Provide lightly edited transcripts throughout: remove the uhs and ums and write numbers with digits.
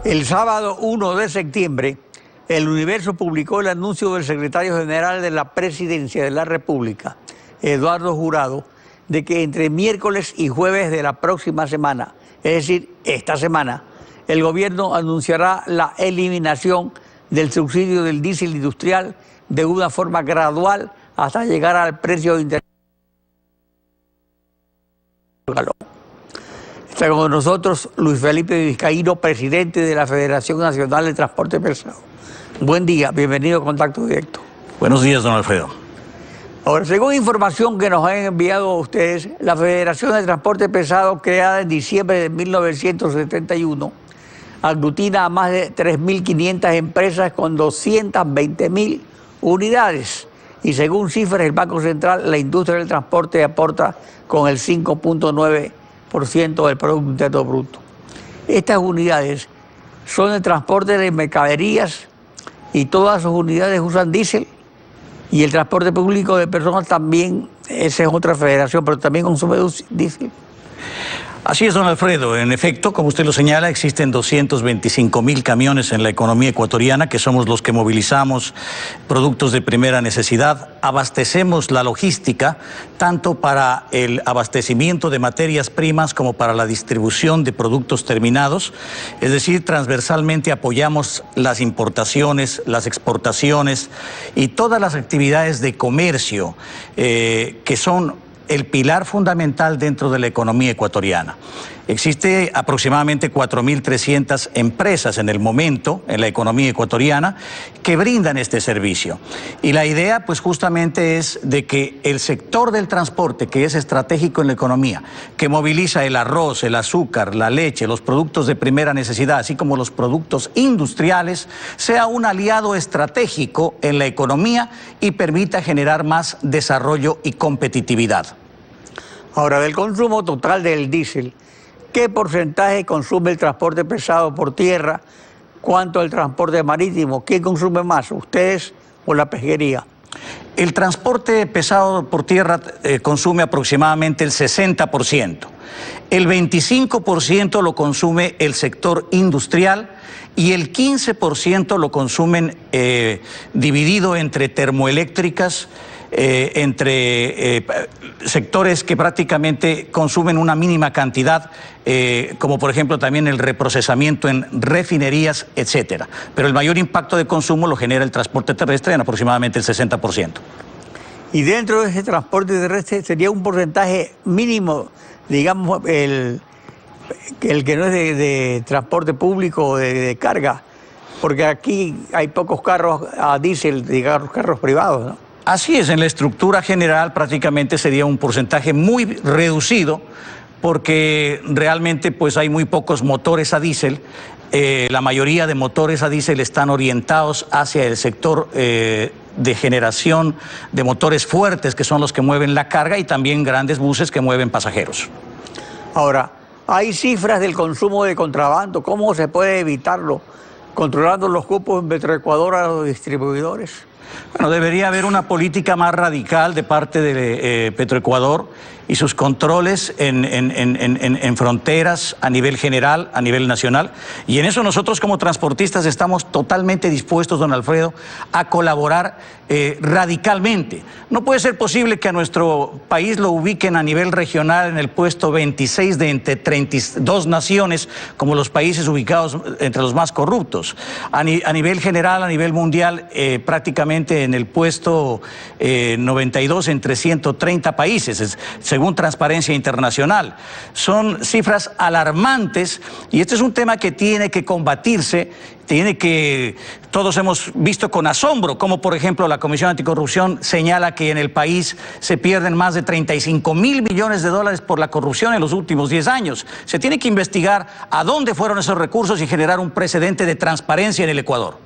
El sábado 1 de septiembre, El Universo publicó el anuncio del secretario general de la Presidencia de la República, Eduardo Jurado, de que entre miércoles y jueves de la próxima semana, es decir, esta semana, el gobierno anunciará la eliminación del subsidio del diésel industrial de una forma gradual hasta llegar al precio internacional. Está con nosotros Luis Felipe Vizcaíno, presidente de la Federación Nacional de Transporte Pesado. Buen día, bienvenido a Contacto Directo. Buenos días, don Alfredo. Ahora, según información que nos han enviado a ustedes, la Federación de Transporte Pesado, creada en diciembre de 1971, aglutina a más de 3.500 empresas con 220.000 unidades. Y según cifras del Banco Central, la industria del transporte aporta con el 5.9% del Producto Interno Bruto. Estas unidades son el transporte de mercaderías y todas sus unidades usan diésel, y el transporte público de personas también, esa es otra federación, pero también consume diésel. Así es, don Alfredo. En efecto, como usted lo señala, existen 225.000 camiones en la economía ecuatoriana, que somos los que movilizamos productos de primera necesidad. Abastecemos la logística, tanto para el abastecimiento de materias primas como para la distribución de productos terminados. Es decir, transversalmente apoyamos las importaciones, las exportaciones y todas las actividades de comercio que son el pilar fundamental dentro de la economía ecuatoriana. Existe aproximadamente 4.300 empresas en el momento en la economía ecuatoriana que brindan este servicio. Y la idea, pues justamente es de que el sector del transporte, que es estratégico en la economía, que moviliza el arroz, el azúcar, la leche, los productos de primera necesidad, así como los productos industriales, sea un aliado estratégico en la economía y permita generar más desarrollo y competitividad. Ahora, del consumo total del diésel, ¿qué porcentaje consume el transporte pesado por tierra? ¿Cuánto el transporte marítimo? ¿Quién consume más, ustedes o la pesquería? El transporte pesado por tierra consume aproximadamente el 60%. El 25% lo consume el sector industrial y el 15% lo consumen dividido entre termoeléctricas, entre sectores que prácticamente consumen una mínima cantidad, como por ejemplo también el reprocesamiento en refinerías, etcétera. Pero el mayor impacto de consumo lo genera el transporte terrestre en aproximadamente el 60%. Y dentro de ese transporte terrestre sería un porcentaje mínimo, digamos, el que no es de transporte público o de carga, porque aquí hay pocos carros a diésel, digamos, carros privados, ¿no? Así es, en la estructura general prácticamente sería un porcentaje muy reducido porque realmente pues hay muy pocos motores a diésel. La mayoría de motores a diésel están orientados hacia el sector de generación de motores fuertes, que son los que mueven la carga, y también grandes buses que mueven pasajeros. Ahora, hay cifras del consumo de contrabando. ¿Cómo se puede evitarlo? ¿Controlando los cupos en Petroecuador a los distribuidores? Bueno, debería haber una política más radical de parte de Petroecuador y sus controles en fronteras a nivel general, a nivel nacional. Y en eso nosotros como transportistas estamos totalmente dispuestos, don Alfredo, a colaborar radicalmente. No puede ser posible que a nuestro país lo ubiquen a nivel regional en el puesto 26 de entre 32 naciones, como los países ubicados entre los más corruptos. A nivel general, a nivel mundial, prácticamente en el puesto 92 entre 130 países, según Transparencia Internacional. Son cifras alarmantes y este es un tema que tiene que combatirse, todos hemos visto con asombro cómo, por ejemplo, la Comisión Anticorrupción señala que en el país se pierden más de 35.000 millones de dólares por la corrupción en los últimos 10 años. Se tiene que investigar a dónde fueron esos recursos y generar un precedente de transparencia en el Ecuador.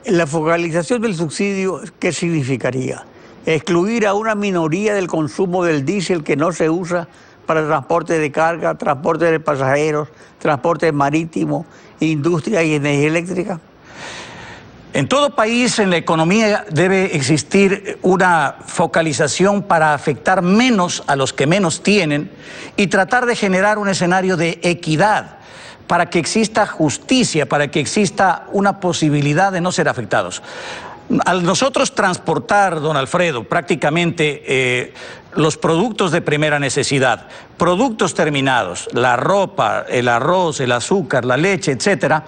La focalización del subsidio, ¿qué significaría? Excluir a una minoría del consumo del diésel que no se usa para transporte de carga, transporte de pasajeros, transporte marítimo, industria y energía eléctrica. En todo país, en la economía, debe existir una focalización para afectar menos a los que menos tienen y tratar de generar un escenario de equidad. para que exista justicia, para que exista una posibilidad de no ser afectados. Al nosotros transportar, don Alfredo, prácticamente los productos de primera necesidad, productos terminados, la ropa, el arroz, el azúcar, la leche, etcétera,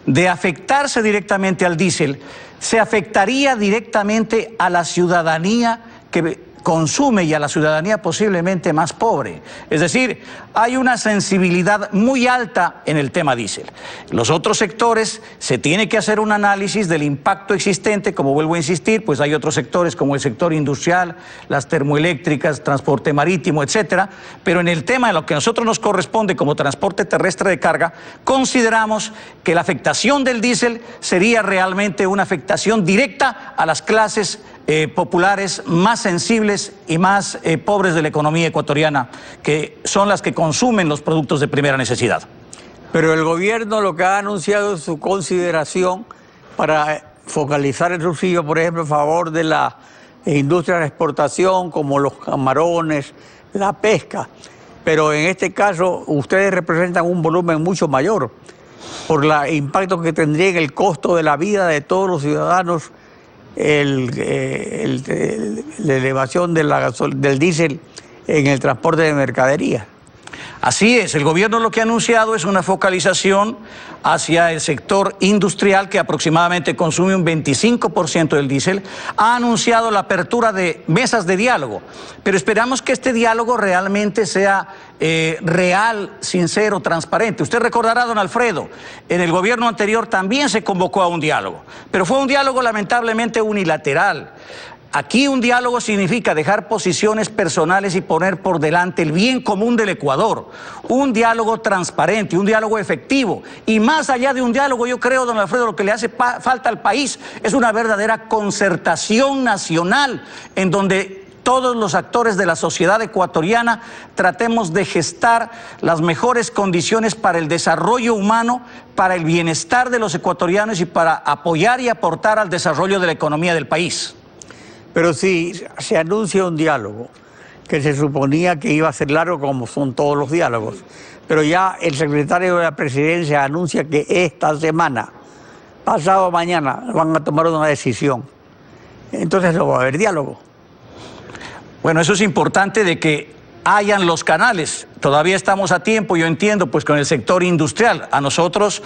de afectarse directamente al diésel, se afectaría directamente a la ciudadanía que consume y a la ciudadanía posiblemente más pobre. Es decir, hay una sensibilidad muy alta en el tema diésel. Los otros sectores se tiene que hacer un análisis del impacto existente, como vuelvo a insistir, pues hay otros sectores como el sector industrial, las termoeléctricas, transporte marítimo, etcétera, pero en el tema de lo que a nosotros nos corresponde como transporte terrestre de carga, consideramos que la afectación del diésel sería realmente una afectación directa a las clases populares más sensibles y más pobres de la economía ecuatoriana, que son las que consumen los productos de primera necesidad. Pero el gobierno lo que ha anunciado es su consideración para focalizar el subsidio, por ejemplo, a favor de la industria de exportación, como los camarones, la pesca. Pero en este caso, ustedes representan un volumen mucho mayor por el impacto que tendría en el costo de la vida de todos los ciudadanos la elevación de del diésel en el transporte de mercadería. Así es, el gobierno lo que ha anunciado es una focalización hacia el sector industrial, que aproximadamente consume un 25% del diésel. Ha anunciado la apertura de mesas de diálogo, pero esperamos que este diálogo realmente sea real, sincero, transparente. Usted recordará, don Alfredo, en el gobierno anterior también se convocó a un diálogo, pero fue un diálogo lamentablemente unilateral. Aquí un diálogo significa dejar posiciones personales y poner por delante el bien común del Ecuador. Un diálogo transparente, un diálogo efectivo. Y más allá de un diálogo, yo creo, don Alfredo, lo que le hace falta al país es una verdadera concertación nacional en donde todos los actores de la sociedad ecuatoriana tratemos de gestar las mejores condiciones para el desarrollo humano, para el bienestar de los ecuatorianos y para apoyar y aportar al desarrollo de la economía del país. Pero si se anuncia un diálogo, que se suponía que iba a ser largo como son todos los diálogos, pero ya el secretario de la Presidencia anuncia que esta semana, pasado mañana, van a tomar una decisión. Entonces no va a haber diálogo. Bueno, eso es importante de que hayan los canales. Todavía estamos a tiempo, yo entiendo, pues con el sector industrial. A nosotros,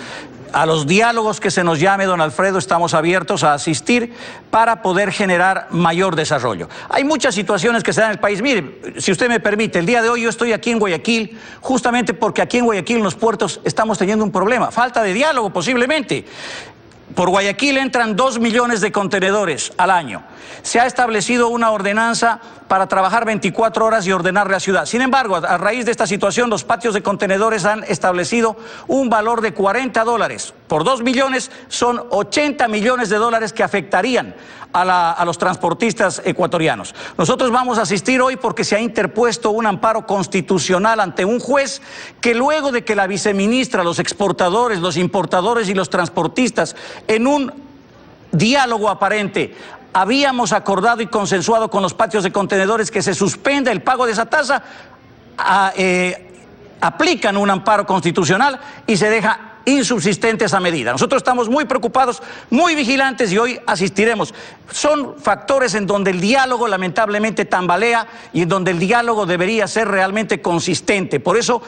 a los diálogos que se nos llame, don Alfredo, estamos abiertos a asistir para poder generar mayor desarrollo. Hay muchas situaciones que se dan en el país. Mire, si usted me permite, el día de hoy yo estoy aquí en Guayaquil, justamente porque aquí en Guayaquil, en los puertos, estamos teniendo un problema, falta de diálogo posiblemente. Por Guayaquil entran 2 millones de contenedores al año. Se ha establecido una ordenanza para trabajar 24 horas y ordenar la ciudad. Sin embargo, a raíz de esta situación, los patios de contenedores han establecido un valor de $40. Por 2 millones son 80 millones de dólares que afectarían a los transportistas ecuatorianos. Nosotros vamos a asistir hoy porque se ha interpuesto un amparo constitucional ante un juez que, luego de que la viceministra, los exportadores, los importadores y los transportistas, en un diálogo aparente, habíamos acordado y consensuado con los patios de contenedores que se suspenda el pago de esa tasa, aplican un amparo constitucional y se deja insubsistente esa medida. Nosotros estamos muy preocupados, muy vigilantes y hoy asistiremos. Son factores en donde el diálogo lamentablemente tambalea y en donde el diálogo debería ser realmente consistente. Por eso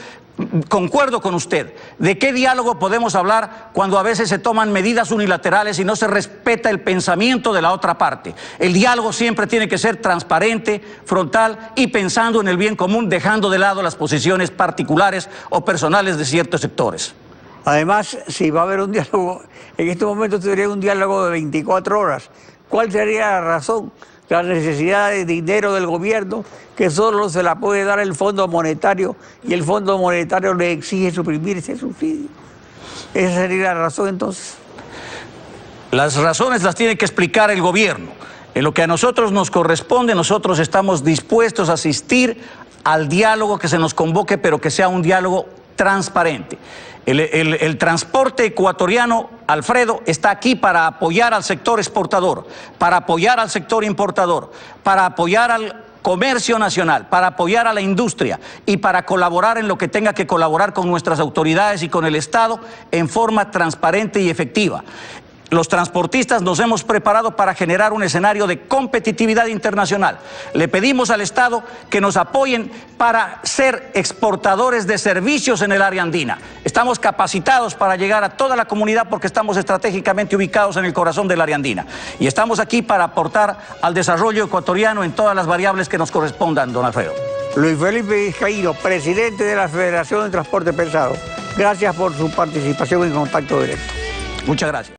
concuerdo con usted. ¿De qué diálogo podemos hablar cuando a veces se toman medidas unilaterales y no se respeta el pensamiento de la otra parte? El diálogo siempre tiene que ser transparente, frontal y pensando en el bien común, dejando de lado las posiciones particulares o personales de ciertos sectores. Además, si va a haber un diálogo, en este momento sería un diálogo de 24 horas. ¿Cuál sería la razón? La necesidad de dinero del gobierno, que solo se la puede dar el Fondo Monetario, y el Fondo Monetario le exige suprimir ese subsidio. ¿Esa sería la razón entonces? Las razones las tiene que explicar el gobierno. En lo que a nosotros nos corresponde, nosotros estamos dispuestos a asistir al diálogo que se nos convoque, pero que sea un diálogo transparente. El transporte ecuatoriano, Alfredo, está aquí para apoyar al sector exportador, para apoyar al sector importador, para apoyar al comercio nacional, para apoyar a la industria y para colaborar en lo que tenga que colaborar con nuestras autoridades y con el Estado en forma transparente y efectiva. Los transportistas nos hemos preparado para generar un escenario de competitividad internacional. Le pedimos al Estado que nos apoyen para ser exportadores de servicios en el área andina. Estamos capacitados para llegar a toda la comunidad porque estamos estratégicamente ubicados en el corazón del área andina. Y estamos aquí para aportar al desarrollo ecuatoriano en todas las variables que nos correspondan, don Alfredo. Luis Felipe Vizcaíno, presidente de la Federación de Transporte Pesado. Gracias por su participación en Contacto Directo. Muchas gracias.